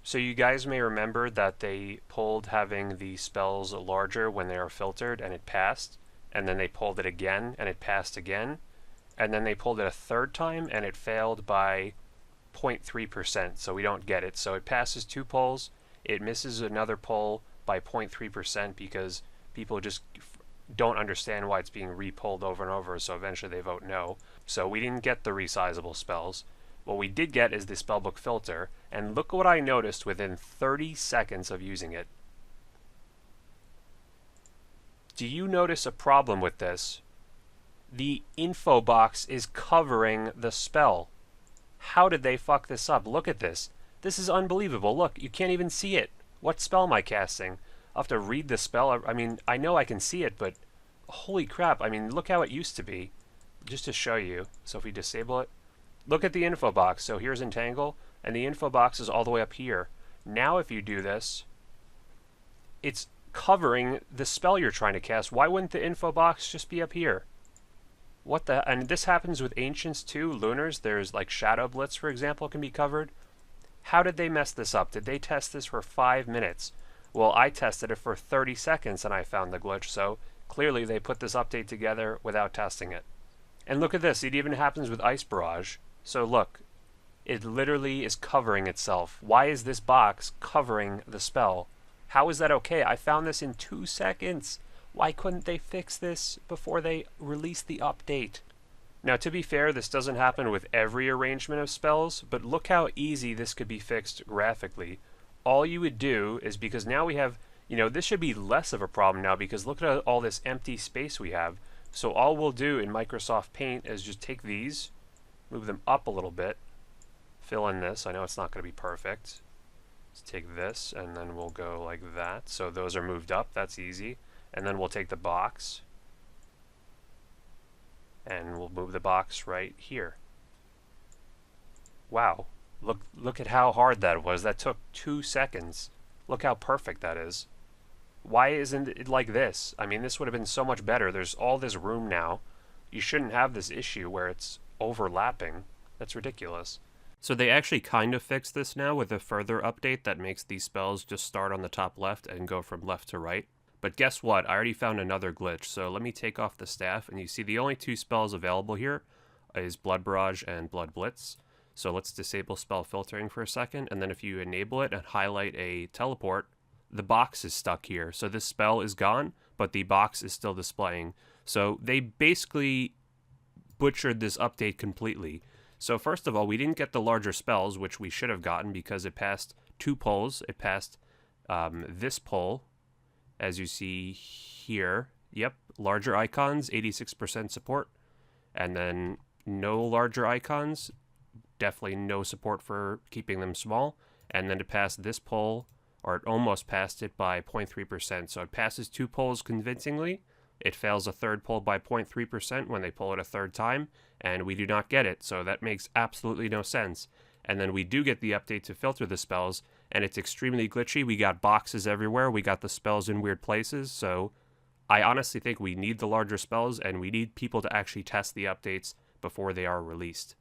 So you guys may remember that they pulled having the spells larger when they are filtered and it passed, and then they pulled it again and it passed again, and then they pulled it a third time and it failed by 0.3%, so we don't get it. So it passes 2 polls, it misses another poll by 0.3% because people just don't understand why it's being re-polled over and over, so eventually they vote no. So we didn't get the resizable spells. What we did get is the spellbook filter, and look what I noticed within 30 seconds of using it. Do you notice a problem with this? The info box is covering the spell. How did they fuck this up? Look at this. This is unbelievable. Look, you can't even see it. What spell am I casting? I'll have to read the spell. I mean, I know I can see it, but holy crap. I mean, look how it used to be. Just to show you. So if we disable it, look at the info box. So here's Entangle, and the info box is all the way up here. Now if you do this, it's covering the spell you're trying to cast. Why wouldn't the info box just be up here? What the? And this happens with Ancients too, Lunars. There's like Shadow Blitz, for example, can be covered. How did they mess this up? Did they test this for 5 minutes? Well, I tested it for 30 seconds and I found the glitch, so clearly they put this update together without testing it. And look at this, it even happens with Ice Barrage. So look, it literally is covering itself. Why is this box covering the spell? How is that okay? I found this in 2 seconds. Why couldn't they fix this before they released the update? Now, to be fair, this doesn't happen with every arrangement of spells, but look how easy this could be fixed graphically. All you would do is, because now we have, this should be less of a problem now because look at all this empty space we have. So all we'll do in Microsoft Paint is just take these, move them up a little bit, fill in this. I know it's not going to be perfect. Let's take this and then we'll go like that. So those are moved up, that's easy. And then we'll take the box and we'll move the box right here. Wow, look at how hard that was. That took 2 seconds. Look how perfect that is. Why isn't it like this? I mean, this would have been so much better. There's all this room now. You shouldn't have this issue where it's overlapping. That's ridiculous. So they actually kind of fixed this now with a further update that makes these spells just start on the top left and go from left to right. But guess what? I already found another glitch. So let me take off the staff, and you see the only 2 spells available here is Blood Barrage and Blood Blitz. So let's disable spell filtering for a second, and then if you enable it and highlight a teleport, the box is stuck here. So this spell is gone, but the box is still displaying. So they basically butchered this update completely. So first of all, we didn't get the larger spells, which we should have gotten because it passed 2 polls. It passed this poll, as you see here. Yep, larger icons, 86% support. And then no larger icons, definitely no support for keeping them small. And then it passed this poll, or it almost passed it by 0.3%. So it passes 2 polls convincingly. It fails a third poll by 0.3% when they pull it a third time, and we do not get it. So that makes absolutely no sense. And then we do get the update to filter the spells, and it's extremely glitchy. We got boxes everywhere. We got the spells in weird places. So I honestly think we need the larger spells, and we need people to actually test the updates before they are released.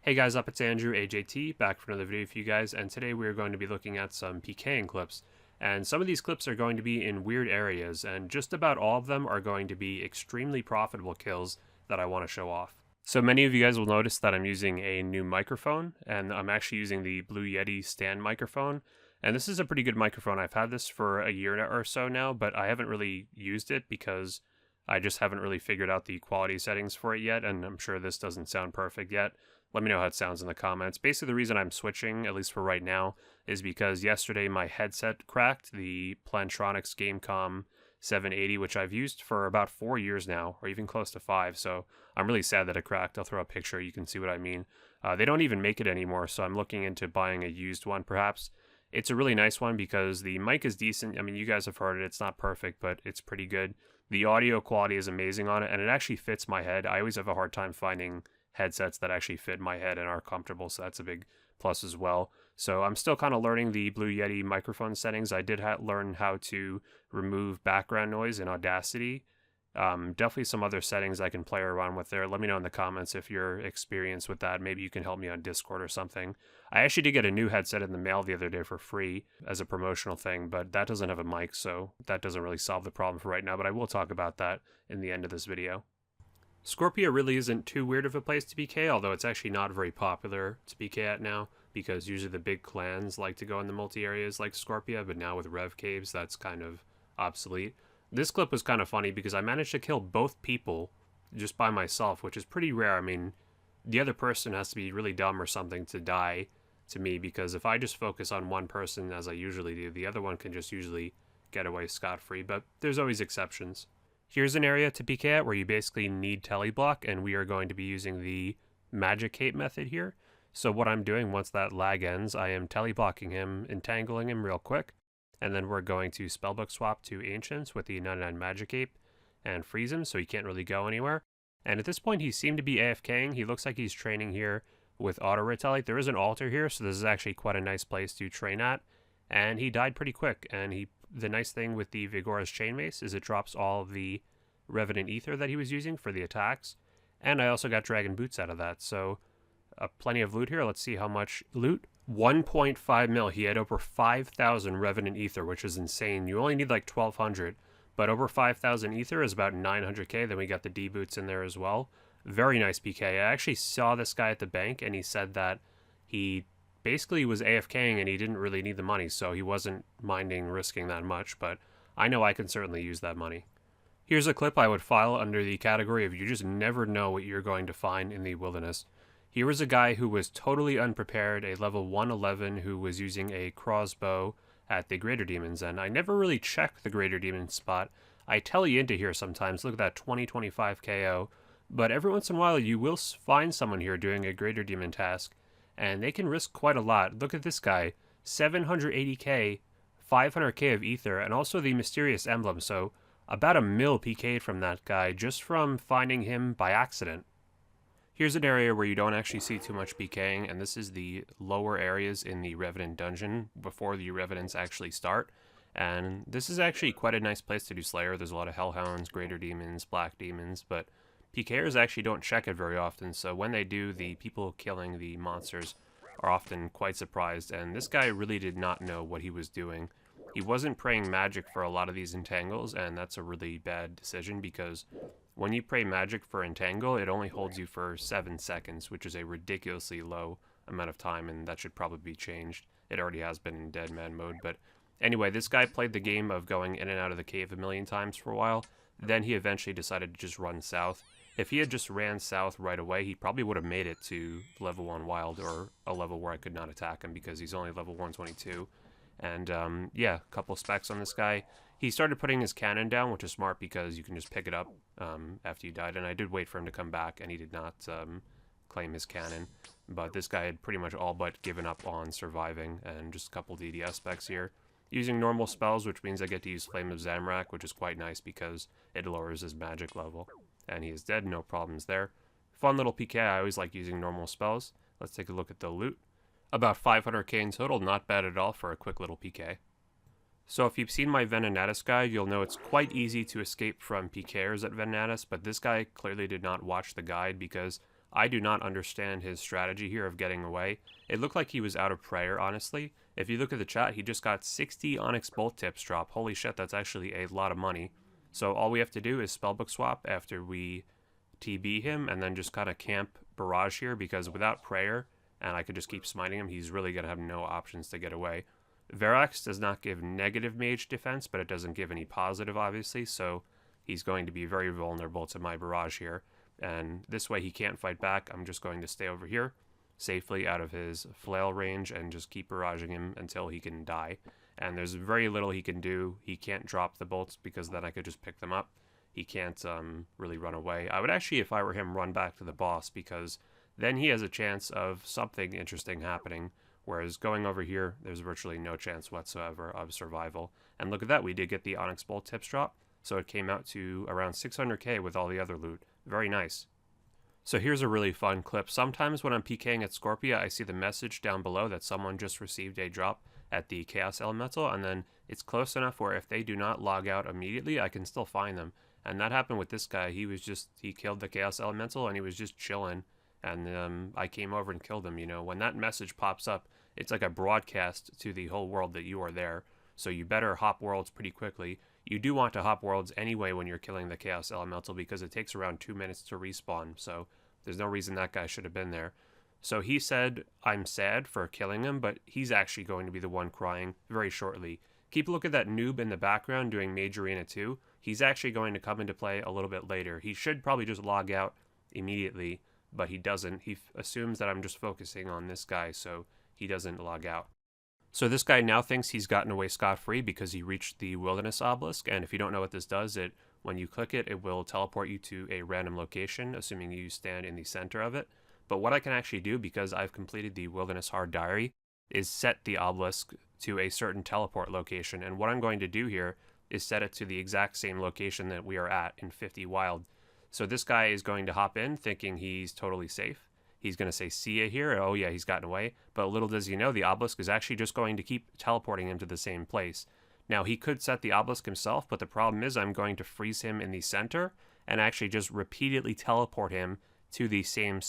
Hey guys, it's AndrewAJT, back for another video for you guys, and today we're going to be looking at some Pking clips. And some of these clips are going to be in weird areas, and just about all of them are going to be extremely profitable kills that I want to show off. So many of you guys will notice that I'm using a new microphone, and I'm actually using the Blue Yeti stand microphone. And this is a pretty good microphone. I've had this for a year or so now, but I haven't really used it because I just haven't really figured out the quality settings for it yet, and I'm sure this doesn't sound perfect yet. Let me know how it sounds in the comments. Basically, the reason I'm switching, at least for right now, is because yesterday my headset cracked, the Plantronics Gamecom 780, which I've used for about 4 years now, or even close to 5, so I'm really sad that it cracked. I'll throw a picture, you can see what I mean. They don't even make it anymore, so I'm looking into buying a used one, perhaps. It's a really nice one because the mic is decent. I mean, you guys have heard it. It's not perfect, but it's pretty good. The audio quality is amazing on it, and it actually fits my head. I always have a hard time finding headsets that actually fit my head and are comfortable, so that's a big plus as well. So I'm still kind of learning the Blue Yeti microphone settings. I did learn how to remove background noise in Audacity. Definitely some other settings I can play around with there. Let me know in the comments if you're experienced with that. Maybe you can help me on Discord or something. I actually did get a new headset in the mail the other day for free as a promotional thing, but that doesn't have a mic, so that doesn't really solve the problem for right now, but I will talk about that in the end of this video. Scorpia really isn't too weird of a place to PK, although it's actually not very popular to PK at now, because usually the big clans like to go in the multi-areas like Scorpia, but now with Rev Caves, that's kind of obsolete. This clip was kind of funny because I managed to kill both people just by myself, which is pretty rare. I mean, the other person has to be really dumb or something to die to me, because if I just focus on one person as I usually do, the other one can just usually get away scot-free, but there's always exceptions. Here's an area to PK at where you basically need teleblock, and we are going to be using the magic cape method here. So what I'm doing once that lag ends, I am teleblocking him, entangling him real quick, and then we're going to spellbook swap to Ancients with the 99 magic cape and freeze him so he can't really go anywhere. And at this point he seemed to be AFKing. He looks like he's training here with auto retaliate. There is an altar here, so this is actually quite a nice place to train at, and he died pretty quick. And the nice thing with the Vigor's chain mace is it drops all of the Revenant Ether that he was using for the attacks, and I also got Dragon Boots out of that, so plenty of loot here. Let's see how much loot. 1.5 mil. He had over 5,000 Revenant Ether, which is insane. You only need like 1,200, but over 5,000 Ether is about 900k. Then we got the D boots in there as well. Very nice PK. I actually saw this guy at the bank, and he said that he basically was AFKing and he didn't really need the money, so he wasn't minding risking that much, but I know I can certainly use that money. Here's a clip I would file under the category of you just never know what you're going to find in the wilderness. Here was a guy who was totally unprepared, a level 111 who was using a crossbow at the Greater Demons, and I never really check the Greater Demons spot. I tele into here sometimes, look at that 20-25 KO, but every once in a while you will find someone here doing a Greater Demon task, and they can risk quite a lot. Look at this guy, 780k, 500k of Ether, and also the Mysterious Emblem, so about a mil PK'd from that guy just from finding him by accident. Here's an area where you don't actually see too much PKing, and this is the lower areas in the Revenant dungeon before the Revenants actually start. And this is actually quite a nice place to do Slayer. There's a lot of Hellhounds, Greater Demons, Black Demons, but Pkers actually don't check it very often, so when they do, the people killing the monsters are often quite surprised, and this guy really did not know what he was doing. He wasn't praying magic for a lot of these entangles, and that's a really bad decision because when you pray magic for entangle, it only holds you for 7 seconds, which is a ridiculously low amount of time, and that should probably be changed. It already has been in dead man mode, but anyway, this guy played the game of going in and out of the cave a million times for a while. Then he eventually decided to just run south. If he had just ran south right away, he probably would have made it to level 1 wild, or a level where I could not attack him because he's only level 122. And yeah, a couple specs on this guy. He started putting his cannon down, which is smart because you can just pick it up after you died. And I did wait for him to come back, and he did not claim his cannon. But this guy had pretty much all but given up on surviving, and just a couple DDS specs here. Using normal spells, which means I get to use Flame of Zamorak, which is quite nice because it lowers his magic level. And he is dead, no problems there. Fun little PK, I always like using normal spells. Let's take a look at the loot. About 500k in total, not bad at all for a quick little PK. So if you've seen my Venenatis guide, you'll know it's quite easy to escape from Pkers at Venenatis, but this guy clearly did not watch the guide because I do not understand his strategy here of getting away. It looked like he was out of prayer, honestly. If you look at the chat, he just got 60 Onyx Bolt Tips drop. Holy shit, that's actually a lot of money. So all we have to do is spellbook swap after we TB him, and then just kind of camp Barrage here, because without prayer, and I could just keep smiting him, he's really going to have no options to get away. Verax does not give negative mage defense, but it doesn't give any positive, obviously, so he's going to be very vulnerable to my Barrage here. And this way he can't fight back. I'm just going to stay over here, safely out of his flail range, and just keep barraging him until he can die. And there's very little he can do. He can't drop the bolts because then I could just pick them up. He can't really run away. I would actually, if I were him, run back to the boss, because then he has a chance of something interesting happening, whereas going over here, there's virtually no chance whatsoever of survival. And look at that, we did get the Onyx Bolt Tips drop, so it came out to around 600k with all the other loot. Very nice. So here's a really fun clip. Sometimes when I'm PKing at Scorpia, I see the message down below that someone just received a drop at the Chaos Elemental, and then it's close enough where if they do not log out immediately, I can still find them. And that happened with this guy. He killed the Chaos Elemental, and he was just chilling and I came over and killed him. You know, when that message pops up, it's like a broadcast to the whole world that you are there. So you better hop worlds pretty quickly. You do want to hop worlds anyway when you're killing the Chaos Elemental because it takes around 2 minutes to respawn. So there's no reason that guy should have been there. So he said, I'm sad for killing him, but he's actually going to be the one crying very shortly. Keep a look at that noob in the background doing Mage Arena 2. He's actually going to come into play a little bit later. He should probably just log out immediately, but he doesn't. He assumes that I'm just focusing on this guy, so he doesn't log out. So this guy now thinks he's gotten away scot-free because he reached the Wilderness Obelisk, and if you don't know what this does, when you click it, it will teleport you to a random location, assuming you stand in the center of it. But what I can actually do, because I've completed the Wilderness Hard Diary, is set the obelisk to a certain teleport location, and what I'm going to do here is set it to the exact same location that we are at in 50 Wild. So this guy is going to hop in thinking he's totally safe. He's going to say, see ya here. Oh yeah, he's gotten away. But little does he know, the obelisk is actually just going to keep teleporting him to the same place. Now, he could set the obelisk himself, but the problem is I'm going to freeze him in the center and actually just repeatedly teleport him to the same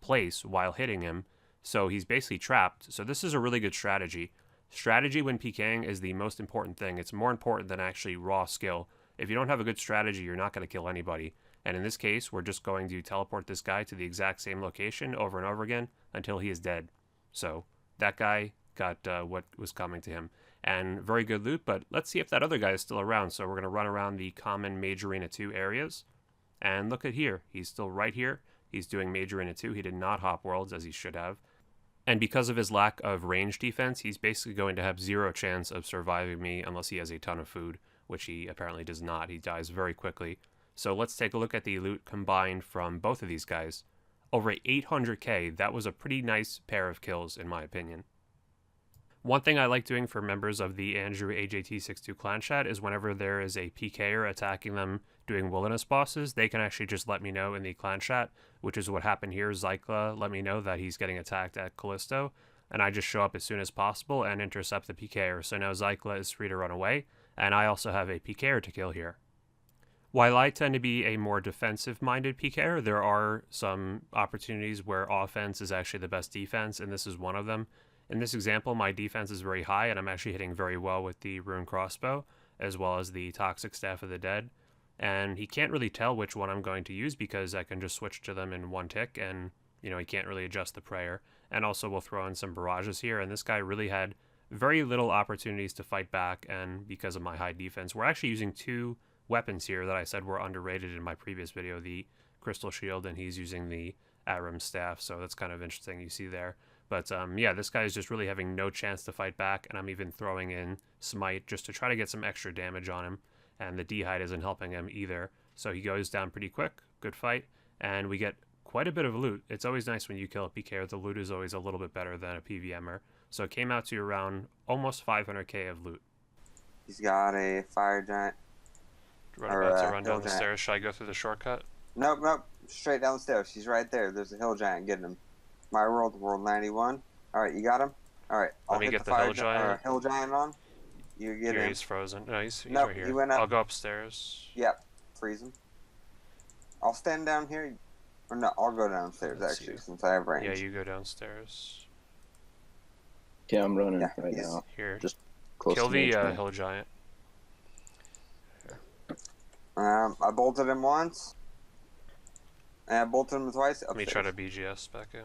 place while hitting him. So he's basically trapped. So this is a really good strategy. Strategy when Pking is the most important thing. It's more important than actually raw skill. If you don't have a good strategy, you're not going to kill anybody. And in this case, we're just going to teleport this guy to the exact same location over and over again until he is dead. So that guy got what was coming to him. And very good loot, but let's see if that other guy is still around. So we're going to run around the common Mage Arena 2 areas. And look at here. He's still right here. He's doing Mage Arena 2. He did not hop worlds as he should have. And because of his lack of range defense, he's basically going to have zero chance of surviving me unless he has a ton of food, which he apparently does not. He dies very quickly. So let's take a look at the loot combined from both of these guys. Over 800k, that was a pretty nice pair of kills in my opinion. One thing I like doing for members of the AndrewAJT 62 clan chat is whenever there is a PKer attacking them doing wilderness bosses, they can actually just let me know in the clan chat, which is what happened here. Zyklaa let me know that he's getting attacked at Callisto, and I just show up as soon as possible and intercept the PKer. So now Zyklaa is free to run away, and I also have a PKer to kill here. While I tend to be a more defensive-minded PKer, there are some opportunities where offense is actually the best defense, and this is one of them. In this example, my defense is very high, and I'm actually hitting very well with the Rune Crossbow, as well as the Toxic Staff of the Dead. And he can't really tell which one I'm going to use because I can just switch to them in one tick, and, you know, he can't really adjust the prayer. And also we'll throw in some barrages here, and this guy really had very little opportunities to fight back, and because of my high defense, we're actually using two weapons here that I said were underrated in my previous video, the Crystal Shield, and he's using the Aram Staff, so that's kind of interesting you see there. But yeah, this guy is just really having no chance to fight back, and I'm even throwing in Smite just to try to get some extra damage on him, and the Dehyde isn't helping him either. So he goes down pretty quick, good fight, and we get quite a bit of loot. It's always nice when you kill a PK, the loot is always a little bit better than a PVMer. So it came out to around almost 500k of loot. He's got a fire giant. About to run down the stairs. Should I go through the shortcut? Nope, nope. Straight down the stairs. He's right there. There's a hill giant getting him. My world 91. Alright, you got him? Alright, Let me get the hill giant. Hill giant on. You get him. He's frozen. No, he's nope, right here. He went up. I'll go upstairs. Yep, freeze him. I'll stand down here. Or no, I'll go downstairs actually, since I have range. Yeah, you go downstairs. Yeah, I'm running right now. Here. Just close kill to the hill giant. I bolted him once. And I bolted him twice. Let me try to BGS back in.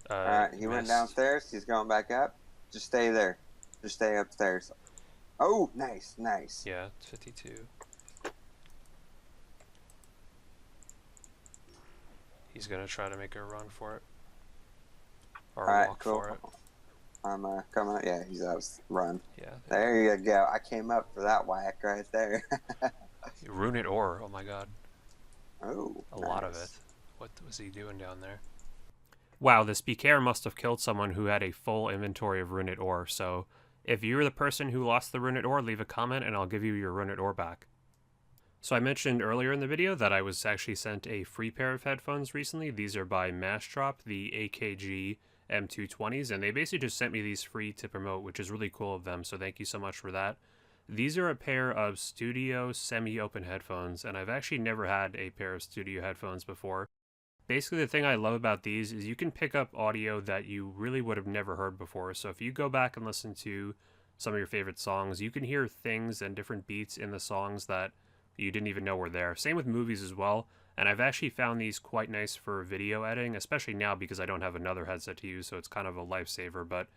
Alright, he went downstairs. He's going back up. Just stay there. Just stay upstairs. Oh, nice, nice. Yeah, it's 52. He's gonna try to make a run for it. Or walk for it. I'm coming up. Yeah, he's out. Run. Yeah. There you go. I came up for that whack right there. Runic ore. Oh my god. Oh. A lot of it. What was he doing down there? Wow, this Pkers must have killed someone who had a full inventory of Runic ore. So if you're the person who lost the Runic ore, leave a comment and I'll give you your Runic ore back. So I mentioned earlier in the video that I was actually sent a free pair of headphones recently. These are by Mashdrop, the AKG M220s, and they basically just sent me these free to promote, which is really cool of them, so thank you so much for that. These are a pair of studio semi-open headphones, and I've actually never had a pair of studio headphones before. Basically, the thing I love about these is you can pick up audio that you really would have never heard before. So if you go back and listen to some of your favorite songs, you can hear things and different beats in the songs that you didn't even know were there. Same with movies as well. And I've actually found these quite nice for video editing, especially now because I don't have another headset to use, so it's kind of a lifesaver. But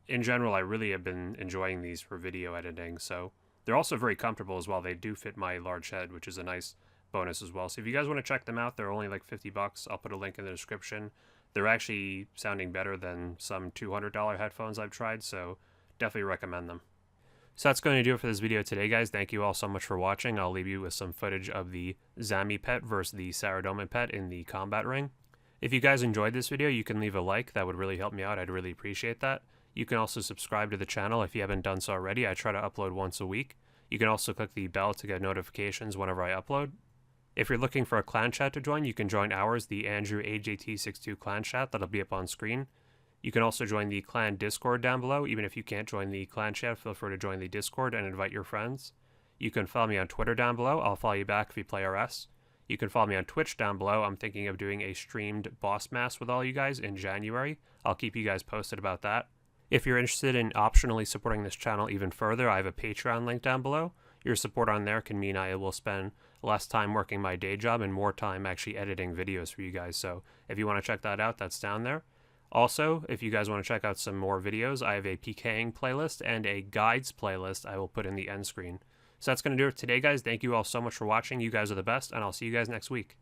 in general, I really have been enjoying these for video editing. So they're also very comfortable as well. They do fit my large head, which is a nice bonus as well. So if you guys want to check them out, they're only like $50. I'll put a link in the description. They're actually sounding better than some $200 headphones I've tried, so definitely recommend them. So that's going to do it for this video today, guys. Thank you all so much for watching. I'll leave you with some footage of the Zami pet versus the Saradomin pet in the combat ring. If you guys enjoyed this video, you can leave a like. That would really help me out. I'd really appreciate that. You can also subscribe to the channel if you haven't done so already. I try to upload once a week. You can also click the bell to get notifications whenever I upload. If you're looking for a clan chat to join, you can join ours, the AndrewAJT62 clan chat. That'll be up on screen. You can also join the clan Discord down below. Even if you can't join the clan chat, feel free to join the Discord and invite your friends. You can follow me on Twitter down below. I'll follow you back if you play RS. You can follow me on Twitch down below. I'm thinking of doing a streamed boss mass with all you guys in January. I'll keep you guys posted about that. If you're interested in optionally supporting this channel even further, I have a Patreon link down below. Your support on there can mean I will spend less time working my day job and more time actually editing videos for you guys. So if you want to check that out, that's down there. Also, if you guys want to check out some more videos, I have a Pking playlist and a guides playlist I will put in the end screen. So that's going to do it today, guys. Thank you all so much for watching. You guys are the best, and I'll see you guys next week.